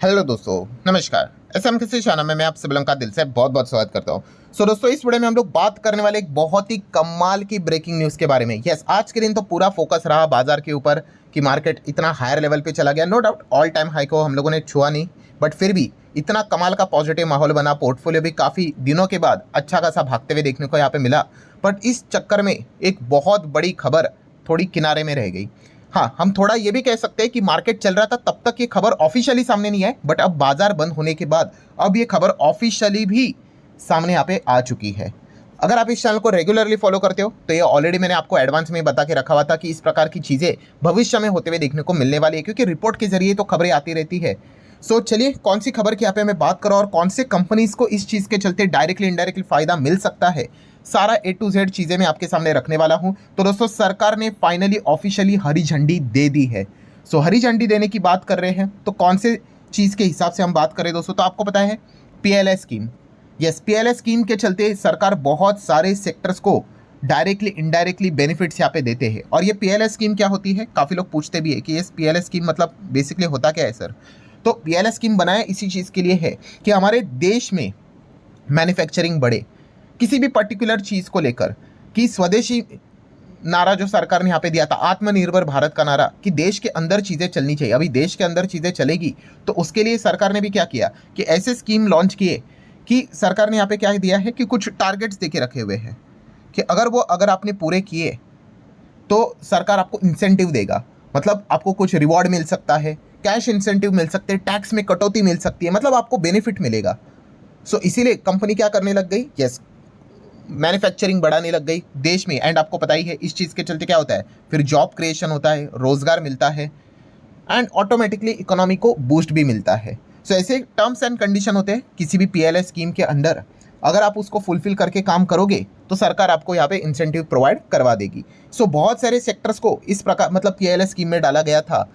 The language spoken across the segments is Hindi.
हेलो दोस्तों, नमस्कार। एसएम किसी चैनल में मैं आप सभी का दिल से बहुत बहुत स्वागत करता हूं। दोस्तों, इस वीडियो में हम लोग बात करने वाले एक बहुत ही कमाल की ब्रेकिंग न्यूज़ के बारे में। यस, आज के दिन तो पूरा फोकस रहा बाजार के ऊपर कि मार्केट इतना हायर लेवल पे चला गया। No doubt all time high को हम लोगों ने छुआ नहीं, बट फिर भी इतना कमाल का पॉजिटिव माहौल बना, पोर्टफोलियो भी काफ़ी दिनों के बाद अच्छा खासा भागते हुए देखने को यहाँ पे मिला। बट इस चक्कर में एक बहुत बड़ी खबर थोड़ी किनारे में रह गई। हाँ, हम थोड़ा ये भी कह सकते हैं कि मार्केट चल रहा था तब तक ये खबर ऑफिशियली सामने नहीं आई, बट अब बाजार बंद होने के बाद अब ये खबर ऑफिशियली भी सामने यहाँ पे आ चुकी है। अगर आप इस चैनल को रेगुलरली फॉलो करते हो तो ये ऑलरेडी मैंने आपको एडवांस में बता के रखा हुआ था कि इस प्रकार की चीज़ें भविष्य में होते हुए देखने को मिलने वाली है, क्योंकि रिपोर्ट के जरिए तो खबरें आती रहती है। चलिए, कौन सी खबर की यहाँ पे मैं बात करूँ और कौन से कंपनीज को इस चीज़ के चलते डायरेक्टली इनडायरेक्टली फायदा मिल सकता है, सारा A to Z चीज़ें मैं आपके सामने रखने वाला हूं। तो दोस्तों, सरकार ने फाइनली ऑफिशियली हरी झंडी दे दी है। हरी झंडी देने की बात कर रहे हैं तो कौन से चीज़ के हिसाब से हम बात करें दोस्तों, तो आपको पता है PLI scheme. Yes, PLI scheme के चलते सरकार बहुत सारे सेक्टर्स को डायरेक्टली इनडायरेक्टली बेनिफिट्स यहाँ पे देते हैं। और ये PLI स्कीम क्या होती है, काफ़ी लोग पूछते भी है कि ये PLI स्कीम मतलब बेसिकली होता क्या है सर। तो PLI स्कीम बनाया इसी चीज़ के लिए है कि हमारे देश में मैन्युफैक्चरिंग बढ़े किसी भी पर्टिकुलर चीज़ को लेकर, कि स्वदेशी नारा जो सरकार ने यहाँ पे दिया था, आत्मनिर्भर भारत का नारा, कि देश के अंदर चीज़ें चलनी चाहिए। अभी देश के अंदर चीज़ें चलेगी तो उसके लिए सरकार ने भी क्या किया कि ऐसे स्कीम लॉन्च किए कि सरकार ने यहाँ पे क्या दिया है कि कुछ टारगेट्स दे के रखे हुए हैं कि अगर आपने पूरे किए तो सरकार आपको इंसेंटिव देगा। मतलब आपको कुछ रिवॉर्ड मिल सकता है, कैश इंसेंटिव मिल सकते हैं, टैक्स में कटौती मिल सकती है, मतलब आपको बेनिफिट मिलेगा। इसीलिए कंपनी क्या करने लग गई, यस, मैन्युफैक्चरिंग बढ़ाने लग गई देश में। एंड आपको पता ही है इस चीज़ के चलते क्या होता है, फिर जॉब क्रिएशन होता है, रोजगार मिलता है एंड ऑटोमेटिकली इकोनॉमी को बूस्ट भी मिलता है। ऐसे टर्म्स एंड कंडीशन होते हैं किसी भी PLI स्कीम के अंदर। अगर आप उसको फुलफिल करके काम करोगे तो सरकार आपको यहाँ पे इंसेंटिव प्रोवाइड करवा देगी। बहुत सारे सेक्टर्स को इस प्रकार मतलब PLI स्कीम में डाला गया था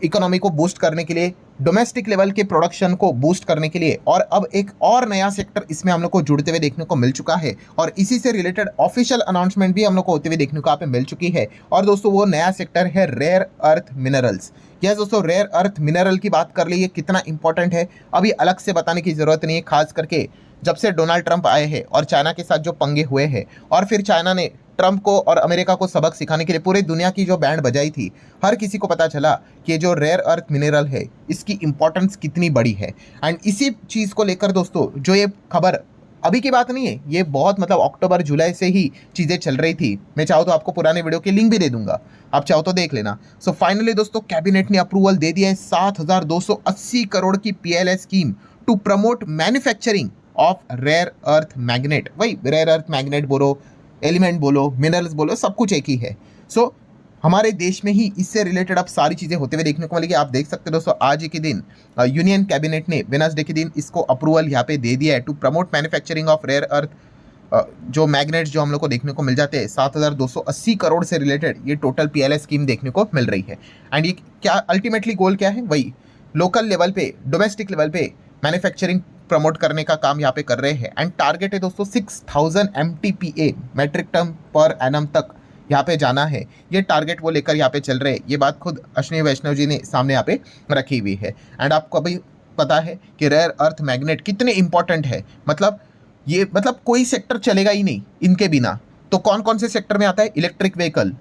इकोनॉमी को बूस्ट करने के लिए, डोमेस्टिक लेवल के प्रोडक्शन को बूस्ट करने के लिए। और अब एक और नया सेक्टर इसमें हम लोग को जुड़ते हुए देखने को मिल चुका है और इसी से रिलेटेड ऑफिशियल अनाउंसमेंट भी हम लोग को होते हुए देखने को यहाँ पे मिल चुकी है। और दोस्तों, वो नया सेक्टर है रेयर अर्थ मिनरल्स। यस दोस्तों, रेयर अर्थ मिनरल की बात कर लीजिए, कितना इंपॉर्टेंट है अभी अलग से बताने की जरूरत नहीं है, खास करके जब से डोनाल्ड ट्रंप आए हैं और चाइना के साथ जो पंगे हुए हैं, और फिर चाइना ने ट्रंप को और अमेरिका को सबक सिखाने के लिए पूरे दुनिया की जो बैंड बजाई थी, हर किसी को पता चला कि ये जो रेयर अर्थ मिनरल है इसकी इंपॉर्टेंस कितनी बड़ी है। एंड इसी चीज़ को लेकर दोस्तों, जो ये खबर अभी की बात नहीं है, ये बहुत मतलब अक्टूबर जुलाई से ही चीज़ें चल रही थी। मैं चाहूँ तो आपको पुराने वीडियो की लिंक भी दे दूंगा, आप चाहो तो देख लेना। फाइनली दोस्तों, कैबिनेट ने अप्रूवल दे दिया है 7,280 करोड़ की PLI scheme to promote manufacturing of rare earth magnet. वही रेयर अर्थ मैग्नेट बोलो, एलिमेंट बोलो, मिनरल्स बोलो, सब कुछ एक ही है। हमारे देश में ही इससे रिलेटेड अब सारी चीज़ें होते हुए देखने को मिलेगी। आप देख सकते हो दोस्तों, आज ही के दिन यूनियन कैबिनेट ने वेडनेसडे के दिन इसको अप्रूवल यहाँ पे दे दिया है to promote manufacturing of rare earth जो मैग्नेट्स जो हम लोग को देखने को मिल जाते हैं। 7,280 करोड़ से रिलेटेड ये टोटल PLI स्कीम देखने को मिल रही है। एंड ये क्या अल्टीमेटली गोल क्या है, वही लोकल लेवल पे, डोमेस्टिक लेवल पे मैन्युफैक्चरिंग प्रमोट करने का काम यहाँ पे कर रहे हैं। एंड टारगेट है दोस्तों 6,000 MTPA metric tonne per annum तक यहाँ पे जाना है। ये टारगेट वो लेकर यहाँ पे चल रहे हैं। ये बात खुद अश्विनी वैष्णव जी ने सामने यहाँ पे रखी हुई है। एंड आपको अभी पता है कि रेयर अर्थ मैग्नेट कितने इंपॉर्टेंट है, मतलब ये मतलब कोई सेक्टर चलेगा ही नहीं इनके बिना। तो कौन कौन से सेक्टर में आता है, इलेक्ट्रिक व्हीकल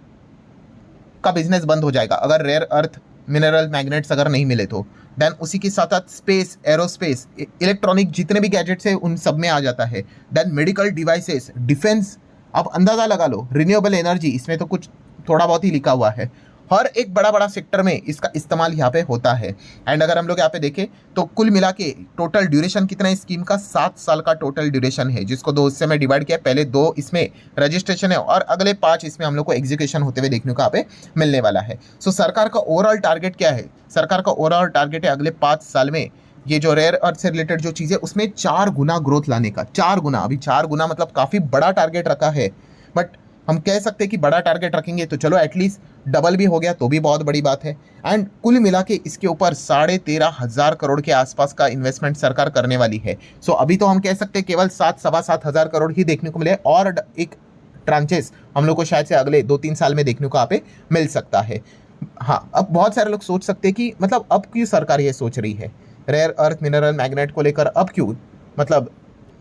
का बिजनेस बंद हो जाएगा अगर रेयर अर्थ मिनरल मैग्नेट्स अगर नहीं मिले तो। देन उसी के साथ साथ स्पेस, एरोस्पेस, इलेक्ट्रॉनिक जितने भी गैजेट्स हैं उन सब में आ जाता है। देन मेडिकल डिवाइसेस, डिफेंस, आप अंदाज़ा लगा लो, रिन्यूएबल एनर्जी, इसमें तो कुछ थोड़ा बहुत ही लिखा हुआ है। हर एक बड़ा बड़ा सेक्टर में इसका इस्तेमाल यहाँ पे होता है। एंड अगर हम लोग यहाँ पे देखें तो कुल मिला के टोटल ड्यूरेशन कितना है स्कीम का, 7 साल का टोटल ड्यूरेशन है, जिसको 2 हिस्से में डिवाइड किया। पहले 2 इसमें रजिस्ट्रेशन है और अगले 5 इसमें हम लोग को एग्जीक्यूशन होते हुए देखने को यहाँ पे मिलने वाला है। सरकार का ओवरऑल टारगेट क्या है, सरकार का ओवरऑल टारगेट है अगले 5 साल में ये जो रेयर अर्थ से रिलेटेड जो चीज़ है उसमें 4 गुना ग्रोथ लाने का। 4 गुना, अभी 4 गुना मतलब काफ़ी बड़ा टारगेट रखा है, बट हम कह सकते हैं कि बड़ा टारगेट रखेंगे तो चलो एटलीस्ट डबल भी हो गया तो भी बहुत बड़ी बात है। एंड कुल मिला के इसके ऊपर 13,500 करोड़ के आसपास का इन्वेस्टमेंट सरकार करने वाली है। अभी तो हम कह सकते हैं केवल 7-7,500 करोड़ ही देखने को मिले, और एक ट्रांचेस हम लोग को शायद से अगले 2-3 साल में देखने को यहाँ पे मिल सकता है। हाँ, अब बहुत सारे लोग सोच सकते हैं कि मतलब अब क्यों सरकार ये सोच रही है रेयर अर्थ मिनरल मैग्नेट को लेकर, अब क्यों? मतलब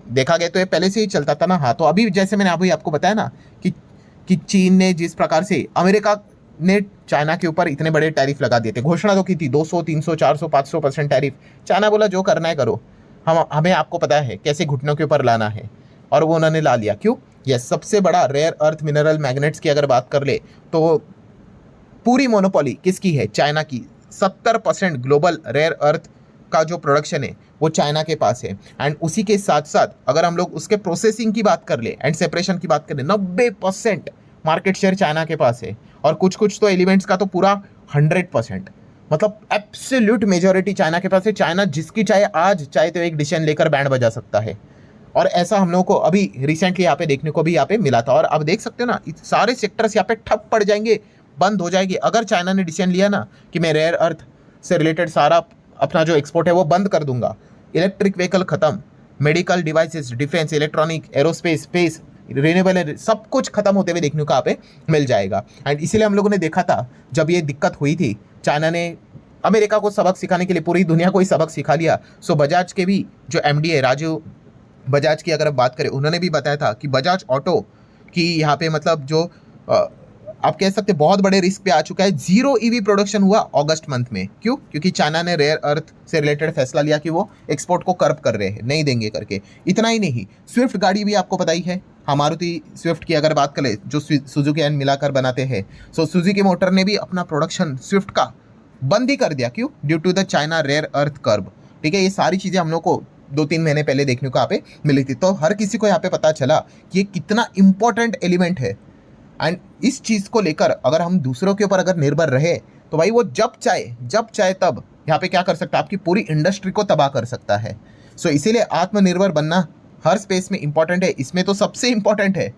देखा गया तो ये पहले से ही चलता था ना। हाँ, तो अभी जैसे मैंने अभी आपको बताया ना कि चीन ने जिस प्रकार से अमेरिका ने चाइना के ऊपर इतने बड़े टैरिफ लगा दिए थे, घोषणा तो की थी 200 300 400 500% टैरिफ। चाइना बोला जो करना है करो, हमें आपको पता है कैसे घुटनों के ऊपर लाना है, और वो उन्होंने ला लिया। क्यों? ये सबसे बड़ा रेयर अर्थ मिनरल मैग्नेट्स की अगर बात कर ले तो पूरी मोनोपोली किसकी है? चाइना की। 70% ग्लोबल रेयर अर्थ का जो प्रोडक्शन है वो चाइना के पास है। एंड उसी के साथ साथ अगर हम लोग उसके प्रोसेसिंग की बात कर ले एंड सेपरेशन की बात करें, 90% मार्केट शेयर चाइना के पास है। और कुछ कुछ तो एलिमेंट्स का तो पूरा 100%, मतलब एब्सोल्यूट मेजोरिटी चाइना के पास है। चाइना जिसकी चाहे आज चाहे तो एक डिसीजन लेकर बैंड बजा सकता है। और ऐसा हम लोगों को अभी रिसेंटली यहाँ पे देखने को भी यहाँ पे मिला था। और अब देख सकते हो ना, सारे सेक्टर्स यहाँ पे ठप पड़ जाएंगे, बंद हो जाएगी अगर चाइना ने डिसीजन लिया ना कि मैं रेयर अर्थ से रिलेटेड सारा अपना जो एक्सपोर्ट है वो बंद कर दूंगा। इलेक्ट्रिक व्हीकल खत्म, medical devices, defence, electronic, aerospace, space, renewable, सब कुछ खत्म होते हुए देखने को यहाँ पे मिल जाएगा। एंड इसीलिए हम लोगों ने देखा था जब ये दिक्कत हुई थी, चाइना ने अमेरिका को सबक सिखाने के लिए पूरी दुनिया को ही सबक सिखा लिया। सो बजाज के भी जो एमडी है राजीव बजाज की अगर आप बात करें, उन्होंने भी बताया था कि बजाज ऑटो की यहाँ पे मतलब जो आप कह सकते बहुत बड़े रिस्क पे आ चुका है। 0 ईवी प्रोडक्शन हुआ अगस्त मंथ में। क्यों? क्योंकि चाइना ने रेयर अर्थ से रिलेटेड फैसला लिया कि वो एक्सपोर्ट को कर्ब कर रहे हैं, नहीं देंगे करके। इतना ही नहीं, स्विफ्ट गाड़ी भी आपको पता ही है, मारुति स्विफ्ट की अगर बात करें जो सुजुकी एंड मिलाकर बनाते हैं, सो सुजुकी मोटर ने भी अपना प्रोडक्शन स्विफ्ट का बंद ही कर दिया। क्यों? Due to the China rare earth curb. ठीक है, ये सारी चीज़ें हम लोग को 2-3 महीने पहले देखने को यहाँ पे मिली थी। तो हर किसी को यहाँ पे पता चला कि ये कितना इंपॉर्टेंट एलिमेंट है। एंड इस चीज़ को लेकर अगर हम दूसरों के ऊपर अगर निर्भर रहे तो भाई वो जब चाहे तब यहाँ पे क्या कर सकता है, आपकी पूरी इंडस्ट्री को तबाह कर सकता है। सो इसीलिए आत्मनिर्भर बनना हर स्पेस में इंपॉर्टेंट है, इसमें तो सबसे इंपॉर्टेंट है।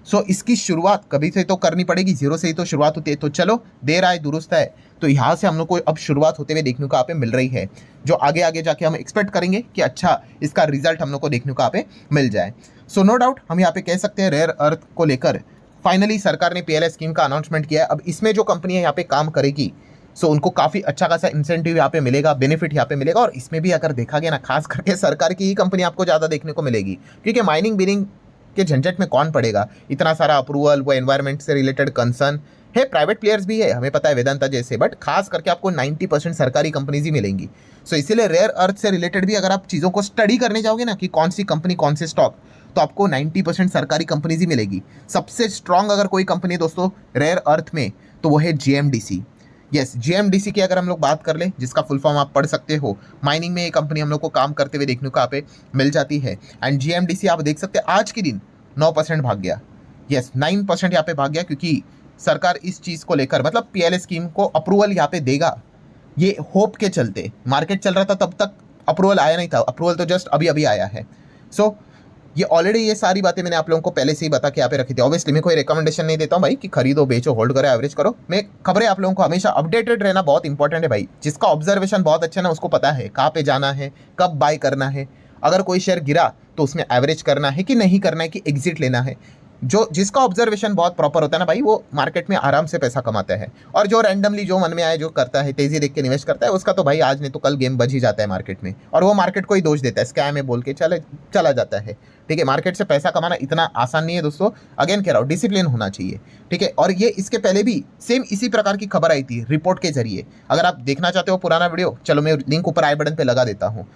सो इसकी शुरुआत कभी से तो करनी पड़ेगी, जीरो से ही तो शुरुआत होती है। तो चलो, देर आए दुरुस्त है, तो यहाँ से हम लोग को अब शुरुआत होते हुए देखने को यहाँ पे मिल रही है, जो आगे आगे जाके हम एक्सपेक्ट करेंगे कि अच्छा इसका रिजल्ट हम लोग को देखने को यहाँ पे मिल जाए। सो नो डाउट हम यहाँ पे कह सकते हैं रेयर अर्थ को लेकर फाइनली सरकार ने पीएलआई स्कीम का अनाउंसमेंट किया है। अब इसमें जो कंपनियां यहाँ पे काम करेगी, सो उनको काफ़ी अच्छा खासा इंसेंटिव यहाँ पे मिलेगा, बेनिफिट यहाँ पे मिलेगा। और इसमें भी अगर देखा गया ना, खास करके सरकार की ही कंपनी आपको ज़्यादा देखने को मिलेगी, क्योंकि माइनिंग बीनिंग के झंझट में कौन पड़ेगा? इतना सारा अप्रूवल, वो एनवायरमेंट से रिलेटेड कंसर्न है। प्राइवेट प्लेयर्स भी है, हमें पता है, वेदांता जैसे, बट खास करके आपको 90% सरकारी कंपनीज ही मिलेंगी। सो इसीलिए रेयर अर्थ से रिलेटेड भी अगर आप चीज़ों को स्टडी करने जाओगे ना कि कौन सी कंपनी कौन से स्टॉक, तो आपको 90% सरकारी कंपनीज ही मिलेगी। सबसे स्ट्रांग अगर कोई कंपनी है दोस्तों रेयर अर्थ में, तो वो है जीएमडीसी। यस, जीएमडीसी की अगर हम लोग बात कर लें, जिसका फुल फॉर्म आप पढ़ सकते हो, माइनिंग में ये कंपनी हम लोग को काम करते हुए देखने को यहाँ पे मिल जाती है। एंड जीएमडीसी आप देख सकते हैं आज के दिन 9% भाग गया। यस, 9% यहाँ पे भाग गया, क्योंकि सरकार इस चीज़ को लेकर मतलब पीएलआई स्कीम को अप्रूवल यहाँ पे देगा, ये होप के चलते। मार्केट चल रहा था तब तक अप्रूवल आया नहीं था, अप्रूवल तो जस्ट अभी अभी आया है। सो ये ऑलरेडी ये सारी बातें मैंने आप लोगों को पहले से ही बता के यहाँ पे रखी थी। ऑब्वियसली मैं कोई रिकमेंडेशन नहीं देता हूँ भाई कि खरीदो, बेचो, होल्ड करो, एवरेज करो। मैं खबरें आप लोगों को हमेशा अपडेटेड रहना बहुत इंपॉर्टेंट है भाई। जिसका ऑब्जर्वेशन बहुत अच्छा है ना, उसको पता है कहाँ पे जाना है, कब बाय करना है। अगर कोई शेयर गिरा तो उसमें एवरेज करना है कि नहीं करना है, कि एग्जिट लेना है। जिसका ऑब्जर्वेशन बहुत प्रॉपर होता है ना भाई, वो मार्केट में आराम से पैसा कमाता है। और जो रैंडमली जो मन में आए जो करता है, तेजी देख के निवेश करता है, उसका तो भाई आज नहीं तो कल गेम बज ही जाता है मार्केट में, और वो मार्केट को ही दोष देता है, स्कैम है बोल के चला जाता है। ठीक है, मार्केट से पैसा कमाना इतना आसान नहीं है दोस्तों। अगेन कह रहा हूँ, डिसिप्लिन होना चाहिए। ठीक है, और ये इसके पहले भी सेम इसी प्रकार की खबर आई थी रिपोर्ट के जरिए। अगर आप देखना चाहते हो पुराना वीडियो, चलो मैं लिंक ऊपर आई बटन पे लगा देता हूँ,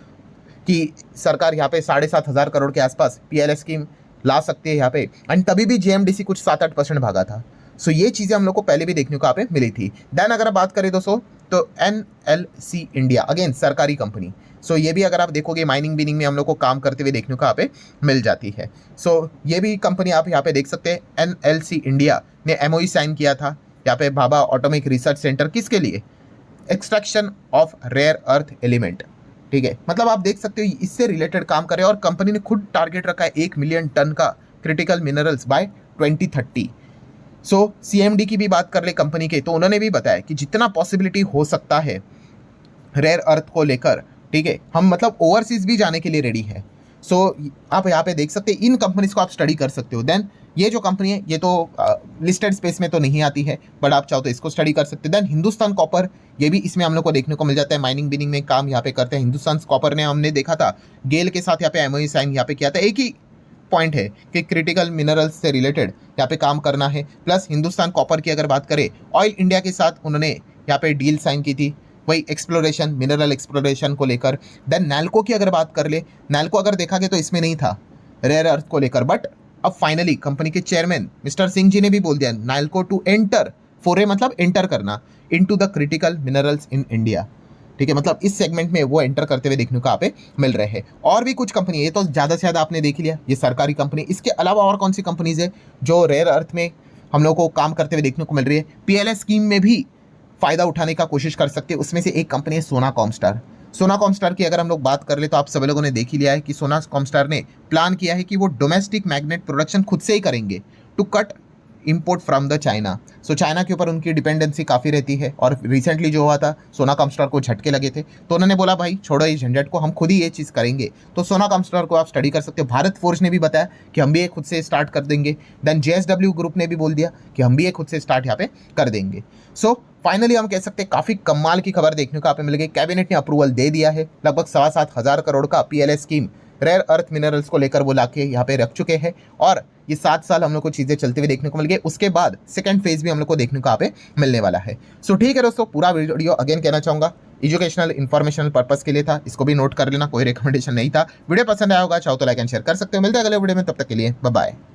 कि सरकार यहाँ पे 7,500 करोड़ के आसपास पीएलआई स्कीम ला सकती है यहाँ पे। एंड तभी भी जीएमडीसी कुछ 7-8% भागा था। सो ये चीज़ें हम लोग को पहले भी देखने को यहाँ पे मिली थी। देन अगर आप बात करें दोस्तों, तो एनएलसी इंडिया, अगेन सरकारी कंपनी। सो ये भी अगर आप देखोगे माइनिंग बीनिंग में हम लोग को काम करते हुए देखने को यहाँ पे मिल जाती है। सो ये भी कंपनी आप यहाँ पे देख सकते हैं। एनएलसी इंडिया ने एमओयू साइन किया था यहाँ पे भाभा एटॉमिक रिसर्च सेंटर, किसके लिए? Extraction of rare earth element. ठीक है, मतलब आप देख सकते हो इससे रिलेटेड काम करे, और कंपनी ने खुद टारगेट रखा है 1 मिलियन टन का क्रिटिकल मिनरल्स बाय 2030। सो सीएमडी की भी बात कर ले कंपनी के, तो उन्होंने भी बताया कि जितना पॉसिबिलिटी हो सकता है रेयर अर्थ को लेकर, ठीक है, हम मतलब ओवरसीज भी जाने के लिए रेडी है। सो आप यहाँ पे देख सकते हैं, इन कंपनीज को आप स्टडी कर सकते हो। देन ये जो कंपनी है ये तो लिस्टेड स्पेस में तो नहीं आती है, बट आप चाहो तो इसको स्टडी कर सकते हैं। देन हिंदुस्तान कॉपर, ये भी इसमें हम लोग को देखने को मिल जाता है, माइनिंग बिनिंग में काम यहाँ पे करते हैं। हिंदुस्तान कॉपर ने हमने देखा था गेल के साथ यहाँ पे एमओयू साइन यहाँ पे किया था। एक ही पॉइंट है कि क्रिटिकल मिनरल्स से रिलेटेड यहाँ पे काम करना है। प्लस हिंदुस्तान कॉपर की अगर बात करें, ऑयल इंडिया के साथ उन्होंने यहाँ पे डील साइन की थी, वही एक्सप्लोरेशन, मिनरल एक्सप्लोरेशन को लेकर। देन नैल्को की अगर बात कर ले, नैल्को अगर देखा गया तो इसमें नहीं था रेयर अर्थ को लेकर, बट अब फाइनली कंपनी के चेयरमैन मिस्टर सिंह जी ने भी बोल दिया नैल्को टू एंटर, फोरे मतलब एंटर करना, into the critical minerals in India. ठीक है, मतलब इस सेगमेंट में वो एंटर करते हुए देखने को यहाँ पे मिल रहे हैं। और भी कुछ कंपनी है, ये तो ज़्यादा से ज़्यादा आपने देख लिया, ये सरकारी कंपनी। इसके अलावा और कौन सी कंपनीज है जो रेयर अर्थ में हम लोग को काम करते हुए देखने को मिल रही है, पीएलएस स्कीम में भी फ़ायदा उठाने का कोशिश कर सकते हैं। उसमें से एक कंपनी है सोना कॉमस्टार। सोना कॉमस्टार की अगर हम लोग बात कर ले तो आप सभी लोगों ने देख ही लिया है कि सोना कॉमस्टार ने प्लान किया है कि वो डोमेस्टिक मैग्नेट प्रोडक्शन खुद से ही करेंगे to cut import from the China. So China के ऊपर उनकी डिपेंडेंसी काफ़ी रहती है, और रिसेंटली जो हुआ था सोना कॉमस्टार को झटके लगे थे, तो उन्होंने बोला भाई छोड़ो इस झंझट को, हम खुद ही ये चीज़ करेंगे। तो सोना कॉमस्टार को आप स्टडी कर सकते हो। भारत फोर्ज ने भी बताया कि हम भी ये खुद से स्टार्ट कर देंगे। देन जेएसडब्ल्यू ग्रुप ने भी बोल दिया कि हम भी ये खुद से स्टार्ट यहाँ पे कर देंगे। सो फाइनली हम कह सकते हैं काफ़ी कमाल की खबर देखने को यहाँ पे मिल गई। कैबिनेट ने अप्रूवल दे दिया है, लगभग 7,500 करोड़ का PLS scheme rare earth minerals को लेकर वो लाके यहाँ पे रख चुके हैं, और ये 7 साल हम लोग को चीज़ें चलते हुए देखने को मिल गई। उसके बाद सेकंड फेज भी हम लोग को देखने को यहाँ पे मिलने वाला है। सो ठीक है दोस्तों, पूरा वीडियो अगेन कहना चाहूँगा एजुकेशनल इन्फॉर्मेशनल पर्पस के लिए था, इसको भी नोट कर लेना, कोई रिकमेंडेशन नहीं था। वीडियो पसंद आया होगा चाहो तो लाइक एंड शेयर कर सकते हो। मिलते हैं अगले वीडियो में, तब तक के लिए बाय बाय।